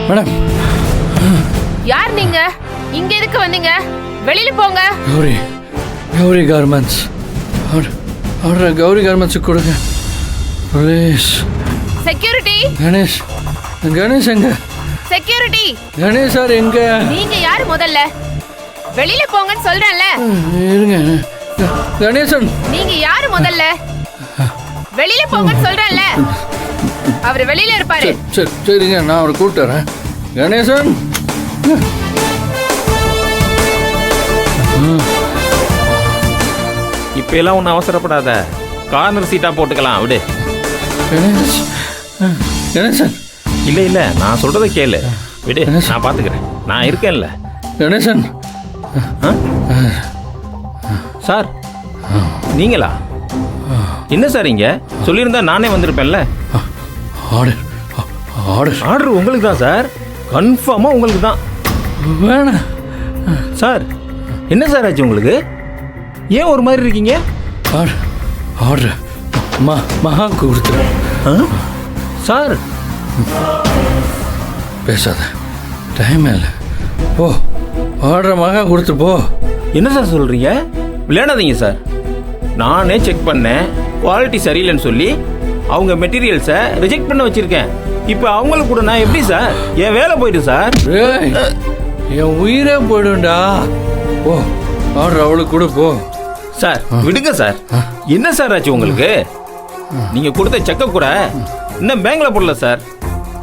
Madam. யார் நீங்க? இங்க எதுக்கு வந்தீங்க? வெளியில போங்க. கௌரி கார்மெண்ட்ஸ். ஆர்டர் கௌரி கார்மெண்ட்ஸுக்கு கொடுங்க ப்ளீஸ். செக்யூரிட்டி. கணேஷ் எங்க? செக்யூரிட்டி. கணேஷ் சார் எங்க? நீங்க யார் முதல்ல? வெளியில போங்கன்னு சொல்றேன்ல. இருங்க. கணேசன். நீங்க யார் முதல்ல? வெளியில போங்கன்னு சொல்றேன்ல. அவர் வெளியில இருப்பாரு. சரிங்க, நான் அவரை கூப்பிட்டு வரேன். கணேசன். இப்ப எல்லாம் ஒன்றும் அவசரப்படாத, கார்னர் சீட்டா போட்டுக்கலாம் விடு. கணேசன். இல்ல நான் சொல்றதை கேளு விடு, நான் பாத்துக்கிறேன், நான் இருக்கேன்ல. கணேசன் சார், நீங்களா? என்ன சார் இங்க சொல்லியிருந்தா நானே வந்திருப்பேன்ல. ஆர்டர் உங்களுக்கு தான் சார், கன்ஃபார்மா உங்களுக்கு தான். வேணாம் சார். என்ன சார் ஆச்சு உங்களுக்கு? ஏன் ஒரு மாதிரி இருக்கீங்க? ஆர்டர் மகா கொடுத்து. சார் பேசாத, டைம் இல்லை. போ, ஆர்டர் மகா கொடுத்து போ. என்ன சார் சொல்றீங்க? விளையாடாதீங்க சார். நானே செக் பண்ணேன், குவாலிட்டி சரியில்லைன்னு சொல்லி அவங்க மெட்டீரியல்ஸை ரிஜெக்ட் பண்ண வச்சிருக்கேன். இப்போ அவங்களுக்கு கூட நான் எப்படி சார்? என் வேலை போயிட்டு சார். என் உயிரே போயிடும்டா. போ, ஆர்டர் அவளுக்கு கூட போ. சார் விடுங்க சார். என்ன சார் ஆச்சு உங்களுக்கு? நீங்க கொடுத்த செக்க கூட இன்னும் பேங்க்ல போடல சார்,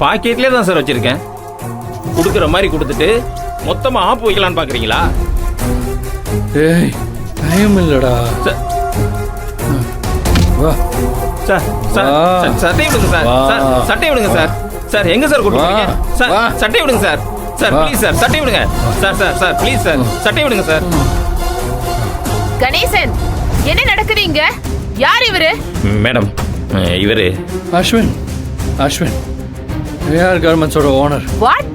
பாக்கெட்லேயே தான் சார் வச்சிருக்கேன். கொடுக்குற மாதிரி கொடுத்துட்டு மொத்தமா ஆப்பு வைக்கலான்னு பாக்குறீங்களா? ஏய், டைம் இல்லடா. வா சார். சார் சட்டை விடுங்க சார். சார் சட்டை விடுங்க சார். சார் எங்க சார் கூட்டு போறீங்க? சார் சட்டை விடுங்க சார். சார் ப்ளீஸ் சார், சட்டை விடுங்க சார். சார் ப்ளீஸ் சார், சட்டை விடுங்க சார். கணேசன், என்ன நடக்குது இங்க? யார் இவரு? மேடம், இவரு அஸ்வின். ஏஆர் கார்மெண்ட்ஸோட ஓனர். வாட்?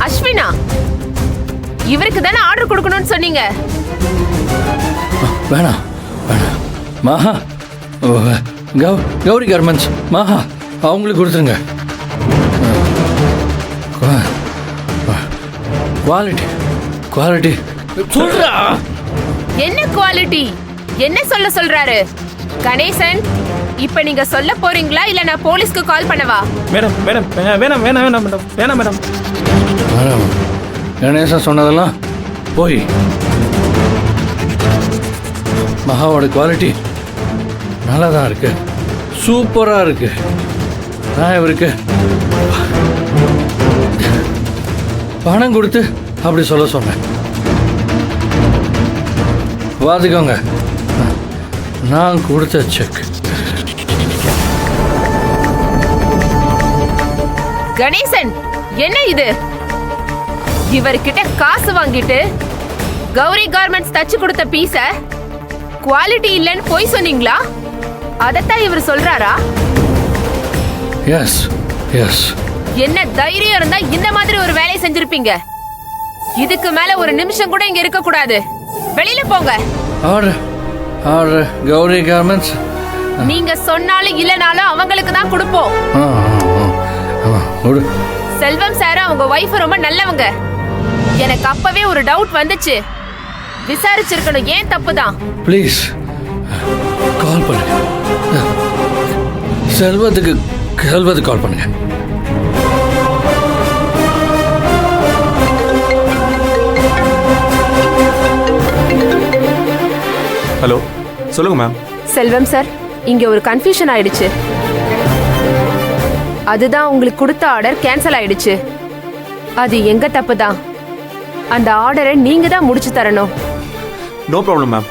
அஸ்வினா? இவருக்கு தானே ஆர்டர் கொடுக்கணும்னு சொன்னீங்க. வேணாம். மகா, கௌரி கார்மெண்ட்ஸ் மகா, அவங்களுக்கு கொடுத்துருங்க. குவாலிட்டி சொல்றா. என்ன குவாலிட்டி? என்ன சொல்றாரு கணேசன்? இப்ப நீங்க சொல்ல போறீங்களா இல்ல நான் போலீஸ்க்கு கால் பண்ணவா? மேடம் வேணாம் மேடம், வேணாம் மேடம். கணேசன் சொன்னதெல்லாம் போய். மகாவோட குவாலிட்டி நல்லா தான் இருக்கு, சூப்பரா இருக்கு. நான் இவருக்கு பணம் கொடுத்து அப்படி சொல்ல சொன்னேன். வாதிக்கோங்க, நான் கொடுத்த செக். கணேசன், என்ன இது? இவர்கிட்ட காசு வாங்கிட்டு கௌரி கார்மெண்ட்ஸ் தச்சு கொடுத்த பீஸ குவாலிட்டி இல்லைன்னு போய் சொன்னீங்களா? அதத்தான் இவர் சொல்றாரா? எஸ். என்ன தைரியம் இருந்தா இந்த மாதிரி ஒரு வேலையை செஞ்சிருப்பீங்க. இதுக்கு மேல ஒரு நிமிஷம் கூட இங்க இருக்க கூடாது. வெளியில போங்க. Order Gowri garments. நீங்க சொன்னாலும் இல்லனாலும் அவங்களுக்கு தான் கொடுப்போம். செல்வம் சார் அவங்க வைஃப் ரொம்ப நல்லவங்க. எனக்கு அப்பவே ஒரு டவுட் வந்துச்சு, விசாரிச்சிருக்கணும். ஏன் தப்புதான். ப்ளீஸ் கால் பண்ணுங்க. செல்வத்துக்கு கால் பண்ணுங்க. ஹலோ, சொல்லுங்க மேம். செல்வம் சார், இங்க ஒரு கன்ஃபியூஷன் ஆயிடுச்சு. அதுதான் உங்களுக்கு கொடுத்த ஆர்டர் கேன்சல் ஆயிடுச்சு. அது எங்க தப்பு தான். அந்த ஆர்டரை நீங்க தான் முடிச்சு தரணும். நோ ப்ராப்ளம் மேம்,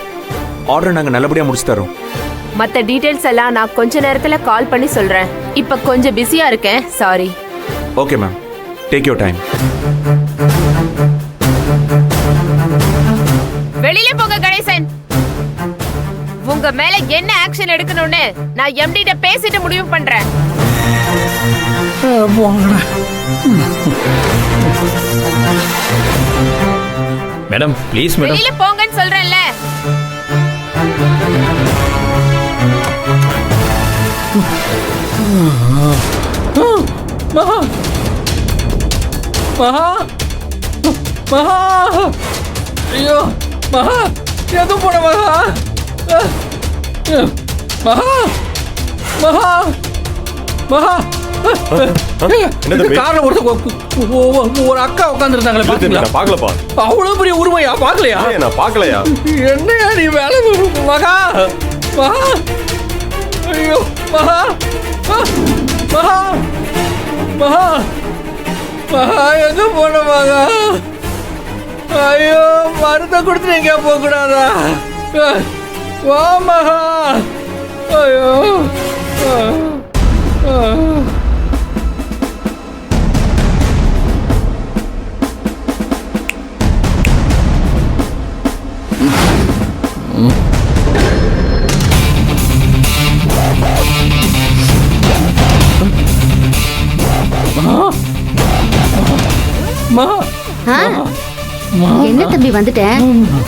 ஆர்டர் நாங்கள் நல்லபடியாக முடிச்சு தரோம். மற்ற டீடைல்ஸ் எல்லாம் நான் கொஞ்ச நேரத்தில் கால் பண்ணி சொல்றேன். இப்ப கொஞ்சம் பிஸியா இருக்கேன், sorry. Okay ma'am, take your time. வெளியில போங்க கணேசன். உங்க மேல என்ன ஆக்ஷன் எடுக்கணும்னு நான் எம்டி கிட்ட பேசிட்டு முடிவு பண்றேன். Madam please madam. வெளியில போங்கன்னு சொல்றேன்ல. மகா மகா ஐயோ மகா எங்க போன மகா மகா மகா மகா கார்ல ஒரு அக்கா உட்காந்துருந்தாங்களே பாத்தீங்களா? பாக்கலப்பா. அவ்வளவு பெரிய உரிமையா பாக்கலையா? நான் பாக்கலையா? என்னையா நீ வேலை மகா மகா ஐயோ மகா மகா மகா மகா எங்க போன மகா? ஐயோ மருந்தை கொடுத்து எங்க போக கூடாதா? வா மகா ஐயோ என்ன தம்பி வந்துட்டேன்,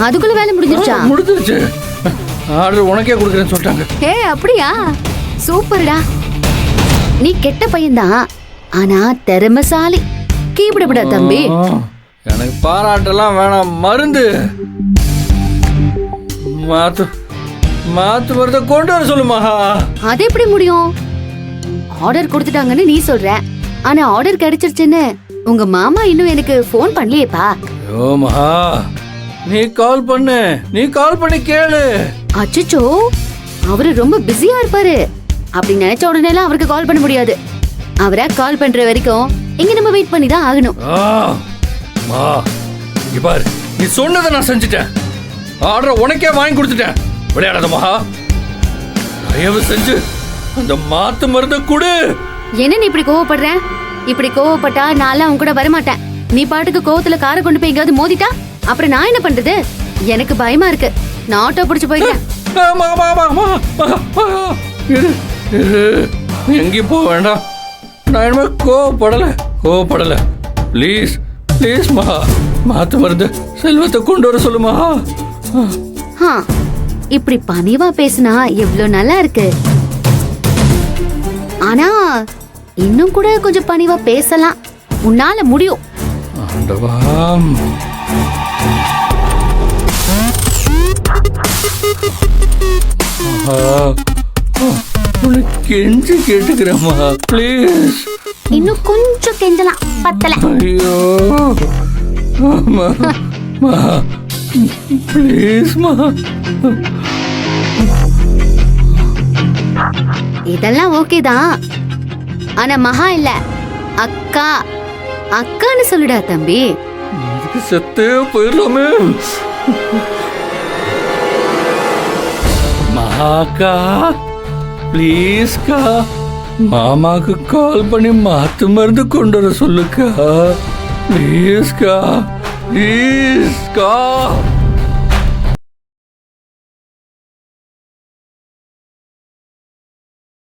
அதுக்குள்ள வேலை முடிஞ்சிருச்சா? முடிஞ்சிருச்சு. ஆர்டர் உனக்கே கொடுக்குறேன்னு சொல்லிட்டாங்க. ஏ அப்படியா? சூப்பர்டா. நீ கெட்ட பையன்தான், ஆனா திறமைசாலி. கீப்பிடப்படா தம்பி. எனக்கு பாராட்டெல்லாம் வேணாம், மருந்து மாத்து மாத்து மருந்தை கொண்டு வர சொல்லுமா. அது எப்படி முடியும்? ஆர்டர் கொடுத்துட்டாங்கன்னு நீ சொல்ற, ஆனா ஆர்டர் கிடைச்சிருச்சுன்னு உங்க மாமா இன்னும் எனக்கு போன் பண்ணலையேப்பா. ஐயோ மகா, நீ கால் பண்ணி கேளு. அச்சச்சோ, அவரு ரொம்ப பிஸியா இருப்பாரு. அப்படி நினைச்ச உடனே எல்லாம் அவருக்கு கால் பண்ண முடியாது. அவரை கால் பண்ற வரைக்கும் இங்க நம்ம வெயிட் பண்ணி தான் ஆகணும். பாரு, நீ சொன்னதை நான் செஞ்சுட்டேன். ஆர்டர் உனக்கே வாங்கி கொடுத்துட்டேன். விளையாடாத மகா, தயவு செஞ்சு அந்த மாத்து மருந்தை கொடு. என்ன நீ இப்படி கோவப்படுற? இப்படி கோவப்பட்டா நான் உன் கூட வரமாட்டேன். நீ பாட்டுக்கு கோவத்துல காரை கொண்டு போய் எங்கேயாவது மோதிட்டா அப்புறம் நான் என்ன பண்றது? எனக்கு பயமா இருக்கு. நான் ஆட்டோ பிடிச்சு போயிட்டேன். எங்கேயும் போக வேண்டாம். நான் என்ன கோவப்படல. ப்ளீஸ் ப்ளீஸ் மகா, மாத்து மருந்து செல்வத்தை கொண்டு வர சொல்லுமா. இப்படி பணிவா பேசினா எவ்வளவு நல்லா இருக்கு. ஆனா இன்னும் கூட கொஞ்சம் பணிவா பேசலாம். உன்னால முடியும். ஆண்டவா, உனக்கு கெஞ்சி கேட்டுக்கிறேம்மா, ப்ளீஸ். இன்னும் கொஞ்சம் கெஞ்சலாம், பத்தல. ஐயோ ப்ளீஸ் மா. இதெல்லாம் ஓகே தான், ஆனா மகா இல்ல, அக்கா. அக்கான்னு சொல்லுடா தம்பி. இதுக்கு செத்தே போயிடலாமே. மகாக்கா ப்ளீஸ்க்கா, மாமாக்கு கால் பண்ணி மாத்து மருந்து கொண்டு வர சொல்லுக்கா. ப்ளீஸ்க்கா ப்ளீஸ்க்கா.